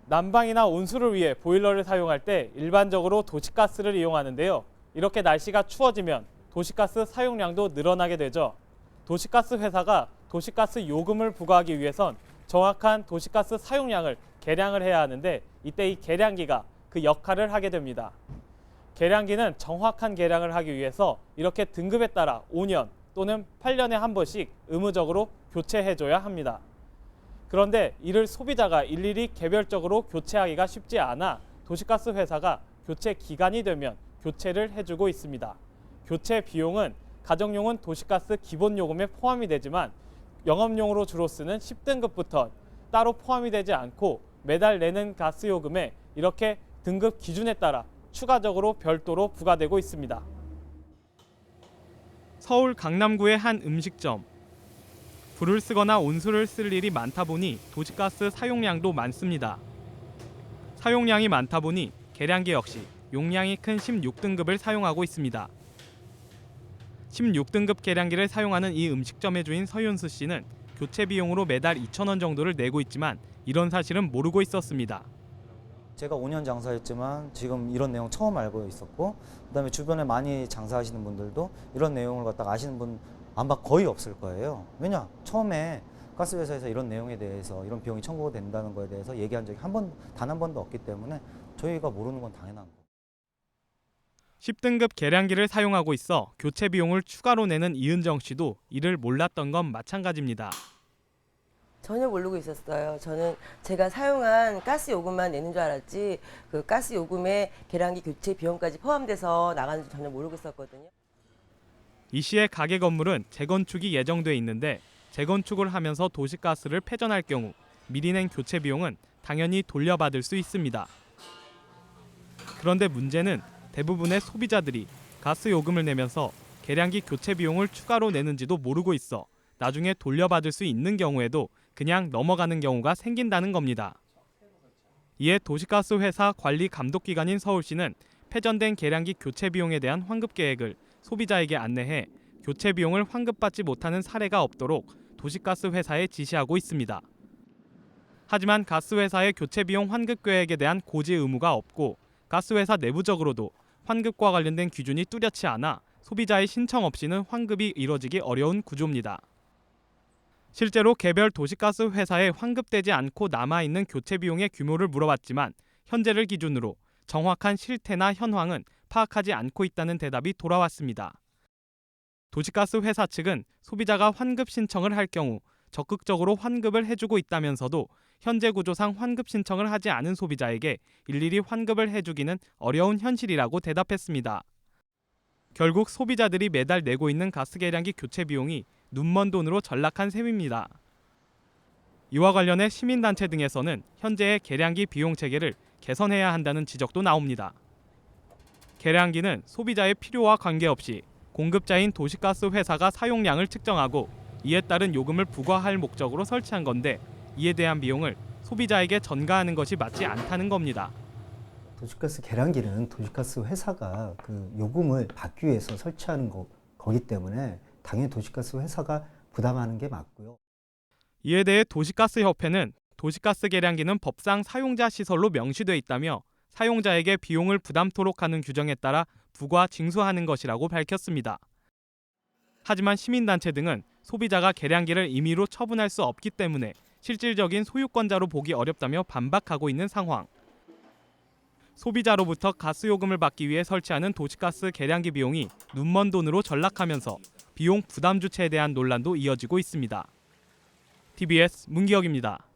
난방이나 온수를 위해 보일러를 사용할 때 일반적으로 도시가스를 이용하는데요. 이렇게 날씨가 추워지면 도시가스 사용량도 늘어나게 되죠. 도시가스 회사가 도시가스 요금을 부과하기 위해선 정확한 도시가스 사용량을 계량을 해야 하는데 이때 이 계량기가 그 역할을 하게 됩니다. 계량기는 정확한 계량을 하기 위해서 이렇게 등급에 따라 5년 또는 8년에 한 번씩 의무적으로 교체해줘야 합니다. 그런데 이를 소비자가 일일이 개별적으로 교체하기가 쉽지 않아 도시가스 회사가 교체 기간이 되면 교체를 해주고 있습니다. 교체 비용은 가정용은 도시가스 기본요금에 포함이 되지만 영업용으로 주로 쓰는 10등급부터 따로 포함이 되지 않고 매달 내는 가스요금에 이렇게 등급 기준에 따라 추가적으로 별도로 부과되고 있습니다. 서울 강남구의 한 음식점. 불을 쓰거나 온수를 쓸 일이 많다 보니 도시가스 사용량도 많습니다. 사용량이 많다 보니 계량기 역시 용량이 큰 16등급을 사용하고 있습니다. 16등급 계량기를 사용하는 이 음식점의 주인 서윤수 씨는 교체 비용으로 매달 2,000원 정도를 내고 있지만 이런 사실은 모르고 있었습니다. 제가 5년 장사했지만 지금 이런 내용 처음 알고 있었고, 그다음에 주변에 많이 장사하시는 분들도 이런 내용을 갖다가 아시는 분 아마 거의 없을 거예요. 왜냐? 처음에 가스회사에서 이런 내용에 대해서 이런 비용이 청구가 된다는 거에 대해서 얘기한 적이 단 한 번도 없기 때문에 저희가 모르는 건 당연한 거예요. 10등급 계량기를 사용하고 있어 교체 비용을 추가로 내는 이은정 씨도 이를 몰랐던 건 마찬가지입니다. 전혀 모르고 있었어요. 저는 제가 사용한 가스 요금만 내는 줄 알았지 그 가스 요금에 계량기 교체 비용까지 포함돼서 나가는 줄 전혀 모르고 있었거든요. 이 씨의 가게 건물은 재건축이 예정돼 있는데 재건축을 하면서 도시가스를 폐전할 경우 미리 낸 교체 비용은 당연히 돌려받을 수 있습니다. 그런데 문제는 대부분의 소비자들이 가스 요금을 내면서 계량기 교체 비용을 추가로 내는지도 모르고 있어 나중에 돌려받을 수 있는 경우에도 그냥 넘어가는 경우가 생긴다는 겁니다. 이에 도시가스 회사 관리 감독기관인 서울시는 폐전된 계량기 교체 비용에 대한 환급 계획을 소비자에게 안내해 교체 비용을 환급받지 못하는 사례가 없도록 도시가스 회사에 지시하고 있습니다. 하지만 가스회사의 교체 비용 환급 계획에 대한 고지 의무가 없고 가스회사 내부적으로도 환급과 관련된 기준이 뚜렷이 않아 소비자의 신청 없이는 환급이 이뤄지기 어려운 구조입니다. 실제로 개별 도시가스 회사에 환급되지 않고 남아있는 교체 비용의 규모를 물어봤지만 현재를 기준으로 정확한 실태나 현황은 파악하지 않고 있다는 대답이 돌아왔습니다. 도시가스 회사 측은 소비자가 환급 신청을 할 경우 적극적으로 환급을 해주고 있다면서도 현재 구조상 환급 신청을 하지 않은 소비자에게 일일이 환급을 해주기는 어려운 현실이라고 대답했습니다. 결국 소비자들이 매달 내고 있는 가스 계량기 교체 비용이 눈먼 돈으로 전락한 셈입니다. 이와 관련해 시민단체 등에서는 현재의 계량기 비용 체계를 개선해야 한다는 지적도 나옵니다. 계량기는 소비자의 필요와 관계없이 공급자인 도시가스 회사가 사용량을 측정하고 이에 따른 요금을 부과할 목적으로 설치한 건데 이에 대한 비용을 소비자에게 전가하는 것이 맞지 않다는 겁니다. 도시가스 계량기는 도시가스 회사가 그 요금을 받기 위해서 설치하는 거기 때문에 당연히 도시가스 회사가 부담하는 게 맞고요. 이에 대해 도시가스협회는 도시가스 계량기는 법상 사용자 시설로 명시돼 있다며 사용자에게 비용을 부담토록 하는 규정에 따라 부과 징수하는 것이라고 밝혔습니다. 하지만 시민단체 등은 소비자가 계량기를 임의로 처분할 수 없기 때문에 실질적인 소유권자로 보기 어렵다며 반박하고 있는 상황. 소비자로부터 가스요금을 받기 위해 설치하는 도시가스 계량기 비용이 눈먼 돈으로 전락하면서 비용 부담 주체에 대한 논란도 이어지고 있습니다. TBS 문기혁입니다.